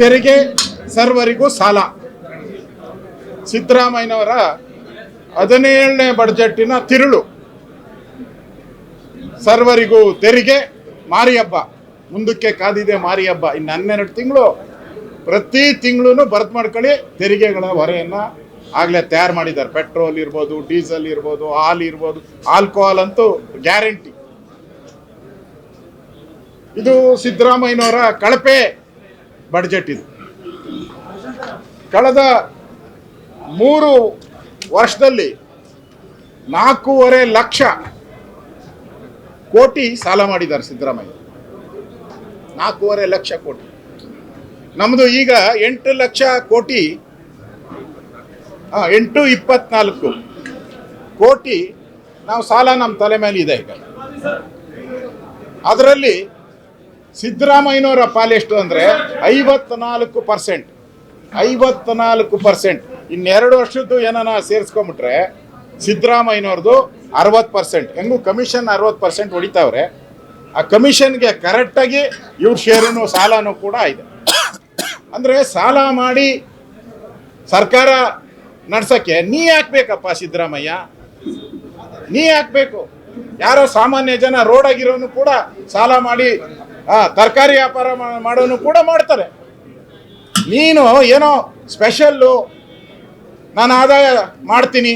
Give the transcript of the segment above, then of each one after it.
ತೆರಿಗೆ ಸರ್ವರಿಗೂ ಸಾಲ. ಸಿದ್ದರಾಮಯ್ಯನವರ 17ನೇ ಬಜೆಟ್ಟಿನ ತಿರುಳು. ಸರ್ವರಿಗೂ ತೆರಿಗೆ, ಮಾರಿ ಹಬ್ಬ ಮುಂದಕ್ಕೆ ಕಾದಿದೆ. ಮಾರಿ ಹಬ್ಬ ಇನ್ನು 12 ತಿಂಗಳು. ಪ್ರತಿ ತಿಂಗಳು ಬರ್ತ್ ಮಾಡ್ಕೊಳ್ಳಿ. ತೆರಿಗೆಗಳ ಹೊರೆಯನ್ನು ಆಗಲೇ ತಯಾರು ಮಾಡಿದ್ದಾರೆ. ಪೆಟ್ರೋಲ್ ಇರ್ಬೋದು, ಡೀಸೆಲ್ ಇರ್ಬೋದು, ಹಾಲು ಇರ್ಬೋದು, ಆಲ್ಕೋಹಾಲ್ ಅಂತೂ ಗ್ಯಾರಂಟಿ. ಇದು ಸಿದ್ದರಾಮಯ್ಯನವರ ಕಳಪೆ ಬಡ್ಜೆಟ್. ಇದು ಕಳೆದ 3 ವರ್ಷದಲ್ಲಿ 4.5 ಲಕ್ಷ ಕೋಟಿ ಸಾಲ ಮಾಡಿದ್ದಾರೆ ಸಿದ್ದರಾಮಯ್ಯ. 4.5 ಲಕ್ಷ ಕೋಟಿ. ನಮ್ಮದು ಈಗ 8 ಲಕ್ಷ ಕೋಟಿ, 824 ಕೋಟಿ ನಾವು ಸಾಲ ನಮ್ಮ ತಲೆ ಮೇಲೆ ಇದೆ ಈಗ. ಅದರಲ್ಲಿ ಸಿದ್ದರಾಮಯ್ಯನವರ ಪಾಲೆಷ್ಟು ಅಂದರೆ 54%. 54%. ಇನ್ನೆರಡು ವರ್ಷದ್ದು ಏನಾನ ಸೇರಿಸ್ಕೊಂಬಿಟ್ರೆ ಸಿದ್ದರಾಮಯ್ಯನವ್ರದ್ದು 60%. ಹೆಂಗೂ ಕಮಿಷನ್ 60% ಹೊಡಿತಾವ್ರೆ. ಆ ಕಮಿಷನ್ಗೆ ಕರೆಕ್ಟಾಗಿ ಇವ್ರ ಶೇರನ್ನು ಸಾಲನೂ ಕೂಡ ಇದೆ. ಅಂದರೆ ಸಾಲ ಮಾಡಿ ಸರ್ಕಾರ ನಡ್ಸೋಕ್ಕೆ ನೀ ಹಾಕ್ಬೇಕಪ್ಪ ಸಿದ್ದರಾಮಯ್ಯ, ನೀ ಹಾಕ್ಬೇಕು. ಯಾರೋ ಸಾಮಾನ್ಯ ಜನ ರೋಡಾಗಿರೋನು ಕೂಡ ಸಾಲ ಮಾಡಿ ತರಕಾರಿ ವ್ಯಾಪಾರ ಮಾಡೋನು ಕೂಡ ಮಾಡ್ತಾರೆ. ನೀನು ಏನೋ ಸ್ಪೆಷಲ್ಲು ನಾನು ಆದಾಯ ಮಾಡ್ತೀನಿ.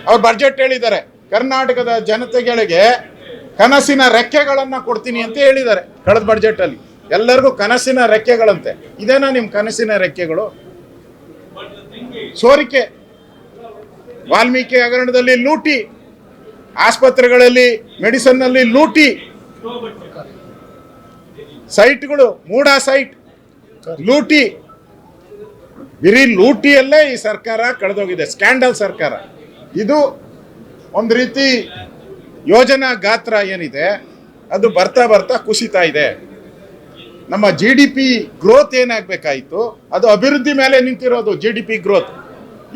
ಅವ್ರು ಬಡ್ಜೆಟ್ ಹೇಳಿದ್ದಾರೆ, ಕರ್ನಾಟಕದ ಜನತೆಗಳಿಗೆ ಕನಸಿನ ರೆಕ್ಕೆಗಳನ್ನು ಕೊಡ್ತೀನಿ ಅಂತ ಹೇಳಿದ್ದಾರೆ. ಕಳೆದ ಬಡ್ಜೆಟಲ್ಲಿ ಎಲ್ಲರಿಗೂ ಕನಸಿನ ರೆಕ್ಕೆಗಳಂತೆ. ಇದೇನಾ ನಿಮ್ಮ ಕನಸಿನ ರೆಕ್ಕೆಗಳು? ಸೋರಿಕೆ, ವಾಲ್ಮೀಕಿ ಹಗರಣದಲ್ಲಿ ಲೂಟಿ, ಆಸ್ಪತ್ರೆಗಳಲ್ಲಿ ಮೆಡಿಸನ್ನಲ್ಲಿ ಲೂಟಿ, ಸೈಟ್ಗಳು ಮೂಡಾ ಸೈಟ್ ಲೂಟಿ. ಬಿರಿ ಲೂಟಿಯಲ್ಲೇ ಈ ಸರ್ಕಾರ ಕಳೆದೋಗಿದೆ. ಸ್ಕ್ಯಾಂಡಲ್ ಸರ್ಕಾರ ಇದು. ಒಂದು ರೀತಿ ಯೋಜನಾ ಗಾತ್ರ ಏನಿದೆ ಅದು ಬರ್ತಾ ಬರ್ತಾ ಕುಸಿತಾ ಇದೆ. ನಮ್ಮ GDP ಗ್ರೋತ್ ಏನಾಗಬೇಕಾಯಿತು ಅದು ಅಭಿವೃದ್ಧಿ ಮೇಲೆ ನಿಂತಿರೋದು. GDP ಗ್ರೋತ್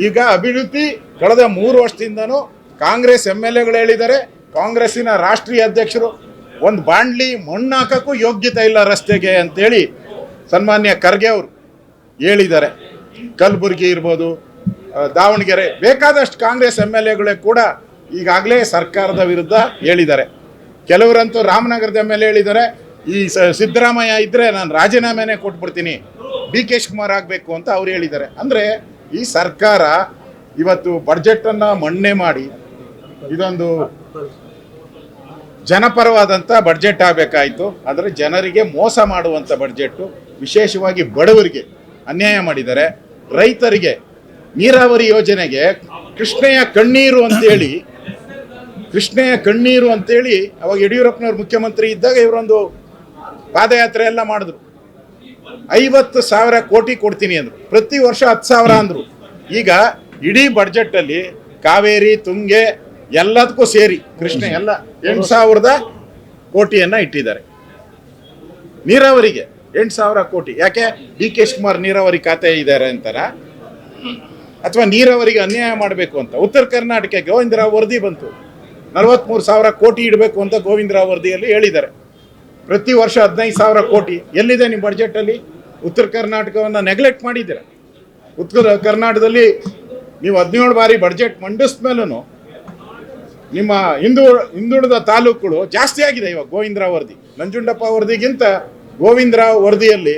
ಈಗ ಅಭಿವೃದ್ಧಿ ಕಳೆದ 3 ವರ್ಷದಿಂದನೂ ಕಾಂಗ್ರೆಸ್ MLAಗಳು ಹೇಳಿದ್ದಾರೆ. ಕಾಂಗ್ರೆಸ್ಸಿನ ರಾಷ್ಟ್ರೀಯ ಅಧ್ಯಕ್ಷರು ಒಂದು ಬಾಂಡ್ಲಿ ಮಣ್ಣು ಹಾಕೋಕ್ಕೂ ಯೋಗ್ಯತೆ ಇಲ್ಲ ರಸ್ತೆಗೆ ಅಂತೇಳಿ ಸನ್ಮಾನ್ಯ ಖರ್ಗೆ ಅವರು ಹೇಳಿದ್ದಾರೆ. ಕಲಬುರಗಿ ಇರ್ಬೋದು, ದಾವಣಗೆರೆ, ಬೇಕಾದಷ್ಟು ಕಾಂಗ್ರೆಸ್ MLAಗಳೇ ಕೂಡ ಈಗಾಗಲೇ ಸರ್ಕಾರದ ವಿರುದ್ಧ ಹೇಳಿದ್ದಾರೆ. ಕೆಲವರಂತೂ ರಾಮನಗರದ MLA ಹೇಳಿದ್ದಾರೆ, ಈ ಸಿದ್ದರಾಮಯ್ಯ ಇದ್ದರೆ ನಾನು ರಾಜೀನಾಮೆನೇ ಕೊಟ್ಬಿಡ್ತೀನಿ, DK ಶಿವಕುಮಾರ್ ಆಗಬೇಕು ಅಂತ ಅವ್ರು ಹೇಳಿದ್ದಾರೆ. ಅಂದರೆ ಈ ಸರ್ಕಾರ ಇವತ್ತು ಬಡ್ಜೆಟನ್ನು ಮಣ್ಣೆ ಮಾಡಿ ಇದೊಂದು ಜನಪರವಾದಂಥ ಬಡ್ಜೆಟ್ ಆಗಬೇಕಾಯಿತು. ಆದರೆ ಜನರಿಗೆ ಮೋಸ ಮಾಡುವಂಥ ಬಡ್ಜೆಟ್ಟು. ವಿಶೇಷವಾಗಿ ಬಡವರಿಗೆ ಅನ್ಯಾಯ ಮಾಡಿದ್ದಾರೆ. ರೈತರಿಗೆ ನೀರಾವರಿ ಯೋಜನೆಗೆ ಕೃಷ್ಣೆಯ ಕಣ್ಣೀರು ಅಂತೇಳಿ ಅವಾಗ ಯಡಿಯೂರಪ್ಪನವ್ರು ಮುಖ್ಯಮಂತ್ರಿ ಇದ್ದಾಗ ಇವರೊಂದು ಪಾದಯಾತ್ರೆ ಎಲ್ಲ ಮಾಡಿದ್ರು. 50,000 ಕೋಟಿ ಕೊಡ್ತೀನಿ ಅಂದರು. ಪ್ರತಿ ವರ್ಷ 10,000 ಅಂದರು. ಈಗ ಇಡೀ ಬಡ್ಜೆಟಲ್ಲಿ ಕಾವೇರಿ, ತುಂಗೆ ಎಲ್ಲದಕ್ಕೂ ಸೇರಿ ಕೃಷ್ಣ ಎಲ್ಲ 8,000 ಕೋಟಿಯನ್ನು ಇಟ್ಟಿದ್ದಾರೆ. ನೀರಾವರಿಗೆ 8,000 ಕೋಟಿ. ಯಾಕೆ? DK ಶಿವಕುಮಾರ್ ನೀರಾವರಿ ಖಾತೆ ಇದ್ದಾರೆ ಅಂತಾರ, ಅಥವಾ ನೀರಾವರಿಗೆ ಅನ್ಯಾಯ ಮಾಡಬೇಕು ಅಂತ? ಉತ್ತರ ಕರ್ನಾಟಕಕ್ಕೆ ಗೋವಿಂದರಾವ್ ವರದಿ ಬಂತು, 43,000 ಕೋಟಿ ಇಡಬೇಕು ಅಂತ ಗೋವಿಂದರಾವ್ ವರದಿಯಲ್ಲಿ ಹೇಳಿದ್ದಾರೆ. ಪ್ರತಿ ವರ್ಷ 15,000 ಕೋಟಿ. ಎಲ್ಲಿದೆ ನಿಮ್ಮ ಬಡ್ಜೆಟಲ್ಲಿ? ಉತ್ತರ ಕರ್ನಾಟಕವನ್ನು ನೆಗ್ಲೆಕ್ಟ್ ಮಾಡಿದ್ದೀರ. ಉತ್ತರ ಕರ್ನಾಟಕದಲ್ಲಿ ನೀವು 17 ಬಾರಿ ಬಡ್ಜೆಟ್ ಮಂಡಿಸಿದ ಮೇಲೂ ನಿಮ್ಮ ಹಿಂದುಳಿದ ತಾಲೂಕುಗಳು ಜಾಸ್ತಿ ಆಗಿದೆ. ಇವಾಗ ಗೋವಿಂದರಾವ್ ವರದಿ, ನಂಜುಂಡಪ್ಪ ವರದಿಗಿಂತ ಗೋವಿಂದರಾವ್ ವರದಿಯಲ್ಲಿ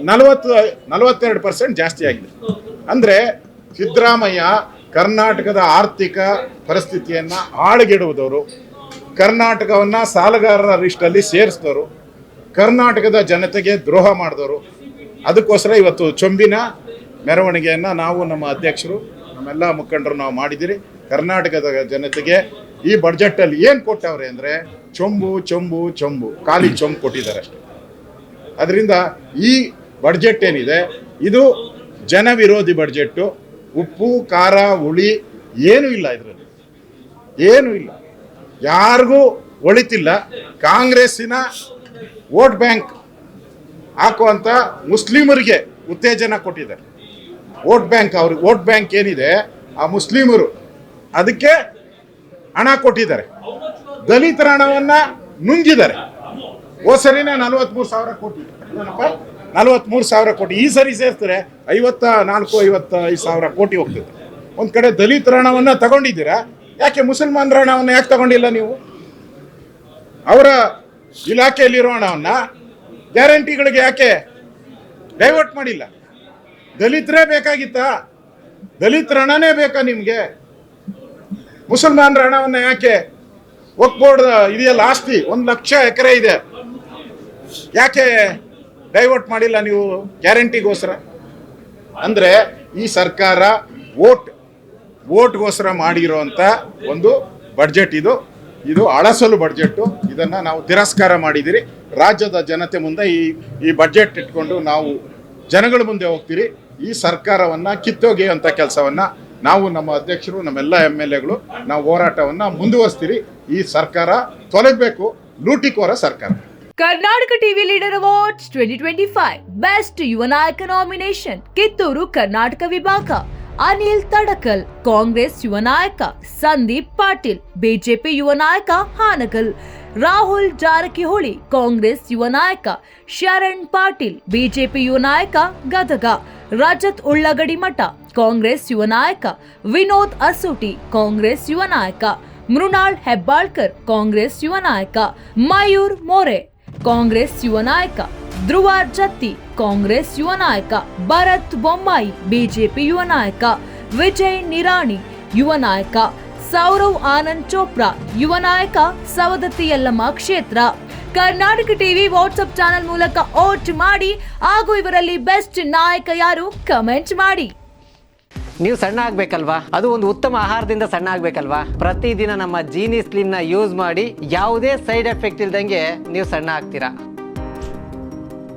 42% ಜಾಸ್ತಿ ಆಗಿದೆ. ಅಂದರೆ ಸಿದ್ದರಾಮಯ್ಯ ಕರ್ನಾಟಕದ ಆರ್ಥಿಕ ಪರಿಸ್ಥಿತಿಯನ್ನು ಹಾಳುಗೆಡುವುದವರು, ಕರ್ನಾಟಕವನ್ನು ಸಾಲಗಾರರ ಲಿಸ್ಟಲ್ಲಿ ಸೇರಿಸಿದವರು, ಕರ್ನಾಟಕದ ಜನತೆಗೆ ದ್ರೋಹ ಮಾಡಿದವರು. ಅದಕ್ಕೋಸ್ಕರ ಇವತ್ತು ಚೊಂಬಿನ ಮೆರವಣಿಗೆಯನ್ನು ನಾವು, ನಮ್ಮ ಅಧ್ಯಕ್ಷರು, ನಮ್ಮೆಲ್ಲ ಮುಖಂಡರು ನಾವು ಮಾಡಿದ್ದೀರಿ. ಕರ್ನಾಟಕದ ಜನತೆಗೆ ಈ ಬಡ್ಜೆಟಲ್ಲಿ ಏನು ಕೊಟ್ಟವ್ರೆ ಅಂದರೆ ಚೊಂಬು ಖಾಲಿ ಚೊಂಬು ಕೊಟ್ಟಿದ್ದಾರೆ ಅಷ್ಟೇ. ಅದರಿಂದ ಈ ಬಡ್ಜೆಟ್ ಏನಿದೆ ಇದು ಜನ ವಿರೋಧಿ ಬಡ್ಜೆಟ್ಟು. ಉಪ್ಪು ಖಾರ ಹುಳಿ ಏನೂ ಇಲ್ಲ ಇದರಲ್ಲಿ, ಏನೂ ಇಲ್ಲ. ಯಾರಿಗೂ ಒಳಿತಿಲ್ಲ. ಕಾಂಗ್ರೆಸ್ಸಿನ ವೋಟ್ ಬ್ಯಾಂಕ್ ಹಾಕುವಂಥ ಮುಸ್ಲಿಮರಿಗೆ ಉತ್ತೇಜನ ಕೊಟ್ಟಿದ್ದಾರೆ. ವೋಟ್ ಬ್ಯಾಂಕ್, ಅವ್ರಿಗೆ ವೋಟ್ ಬ್ಯಾಂಕ್ ಏನಿದೆ ಆ ಮುಸ್ಲಿಮರು ಅದಕ್ಕೆ ಹಣ ಕೊಟ್ಟಿದ್ದಾರೆ. ದಲಿತರ ಹಣವನ್ನು ನುಂಗಿದ್ದಾರೆ. ಹೋದ ಸರಿನೇ 43,000 ಕೋಟಿ 43,000 ಕೋಟಿ. ಈ ಸರಿ ಸೇರಿಸಿದ್ರೆ 54-55 ಕೋಟಿ ಹೋಗ್ತದೆ. ಒಂದು ಕಡೆ ದಲಿತರ ಹಣವನ್ನು ತಗೊಂಡಿದ್ದೀರಾ, ಯಾಕೆ ಮುಸಲ್ಮಾನರ ಹಣವನ್ನು ಯಾಕೆ ತಗೊಂಡಿಲ್ಲ ನೀವು? ಅವರ ಇಲಾಖೆಯಲ್ಲಿರೋ ಹಣವನ್ನು ಗ್ಯಾರಂಟಿಗಳಿಗೆ ಯಾಕೆ ಡೈವರ್ಟ್ ಮಾಡಿಲ್ಲ? ದಲಿತರೇ ಬೇಕಾಗಿತ್ತಾ? ದಲಿತರ ಹಣನೇ ಬೇಕಾ ನಿಮಗೆ? ಮುಸಲ್ಮಾನರ ಹಣವನ್ನು ಯಾಕೆ? ವಕ್ಫ್ ಬೋರ್ಡ್ ಇದೆಯಲ್ಲ ಆಸ್ತಿ, 1 ಲಕ್ಷ ಎಕರೆ ಇದೆ, ಯಾಕೆ ಡೈವರ್ಟ್ ಮಾಡಿಲ್ಲ ನೀವು ಗ್ಯಾರಂಟಿಗೋಸ್ಕರ? ಅಂದರೆ ಈ ಸರ್ಕಾರ ಓಟ್ಗೋಸ್ಕರ ಮಾಡಿರೋಂಥ ಒಂದು ಬಡ್ಜೆಟ್ ಇದು ಅಳಸಲು ಬಡ್ಜೆಟ್ಟು. ಇದನ್ನು ನಾವು ತಿರಸ್ಕಾರ ಮಾಡಿದಿರಿ. ರಾಜ್ಯದ ಜನತೆ ಮುಂದೆ ಈ ಬಡ್ಜೆಟ್ ಇಟ್ಕೊಂಡು ನಾವು ಜನಗಳ ಮುಂದೆ ಹೋಗ್ತೀರಿ. ಈ ಸರ್ಕಾರವನ್ನು ಕಿತ್ತೊಗೆಯುವಂಥ ಕೆಲಸವನ್ನು ನಾವು, ನಮ್ಮ ಅಧ್ಯಕ್ಷರು, ನಮ್ಮೆಲ್ಲ MLAಗಳು ನಾವು ಹೋರಾಟವನ್ನು ಮುಂದುವರಿಸ್ತೀರಿ. ಈ ಸರ್ಕಾರ ತೊಲಗಬೇಕು, ಲೂಟಿಕೋರ ಸರ್ಕಾರ. Karnataka TV leader awards 2025 best ಯುವ ನಾಯಕ ನಾಮಿನೇಷನ್ ಕಿತ್ತೂರು ಕರ್ನಾಟಕ ವಿಭಾಗ. ಅನಿಲ್ ತಡಕಲ್ ಕಾಂಗ್ರೆಸ್ ಯುವ ನಾಯಕ, ಸಂದೀಪ್ ಪಾಟೀಲ್ ಬಿಜೆಪಿ ಯುವ ನಾಯಕ ಹಾನಗಲ್, ರಾಹುಲ್ ಜಾರಕಿಹೊಳಿ ಕಾಂಗ್ರೆಸ್ ಯುವ ನಾಯಕ, ಶರಣ್ ಪಾಟೀಲ್ ಬಿಜೆಪಿ ಯುವ ನಾಯಕ ಗದಗ, ರಜತ್ ಉಳ್ಳಗಡಿ ಮಠ ಕಾಂಗ್ರೆಸ್ ಯುವ ನಾಯಕ, ವಿನೋದ್ ಅಸೋಟಿ ಕಾಂಗ್ರೆಸ್ ಯುವ ನಾಯಕ, ಮೃಣಾಲ್ ಹೆಬ್ಬಾಳ್ಕರ್ ಕಾಂಗ್ರೆಸ್ ಯುವ ನಾಯಕ, ಮಯೂರ್ ಮೋರೆ ಕಾಂಗ್ರೆಸ್ ಯುವ ನಾಯಕ, ಧ್ರುವ ಜತ್ತಿ ಕಾಂಗ್ರೆಸ್ ಯುವ ನಾಯಕ, ಭರತ್ ಬೊಮ್ಮಾಯಿ ಬಿಜೆಪಿ ಯುವ ನಾಯಕ, ವಿಜಯ್ ನಿರಾಣಿ ಯುವ ನಾಯಕ, ಸೌರವ್ ಆನಂದ್ ಚೋಪ್ರಾ ಯುವ ನಾಯಕ, ಸವದತ್ತಿ ಯಲ್ಲಮ್ಮ ಕ್ಷೇತ್ರ. ಕರ್ನಾಟಕ ಟಿವಿ ವಾಟ್ಸ್ಆಪ್ ಚಾನೆಲ್ ಮೂಲಕ ವೋಟ್ ಮಾಡಿ ಹಾಗೂ ಇವರಲ್ಲಿ ಬೆಸ್ಟ್ ನಾಯಕ ಯಾರು ಕಮೆಂಟ್ ಮಾಡಿ. ನೀವು ಸಣ್ಣ ಆಗ್ಬೇಕಲ್ವಾ? ಅದು ಒಂದು ಉತ್ತಮ ಆಹಾರದಿಂದ ಸಣ್ಣ ಆಗ್ಬೇಕಲ್ವಾ? ಪ್ರತಿದಿನ ನಮ್ಮ ಜೀನಿ ಸ್ಲಿಮ್ನ ಯೂಸ್ ಮಾಡಿ ಯಾವುದೇ ಸೈಡ್ ಎಫೆಕ್ಟ್ ಇಲ್ದಂಗೆ ನೀವು ಸಣ್ಣ ಆಗ್ತೀರಾ.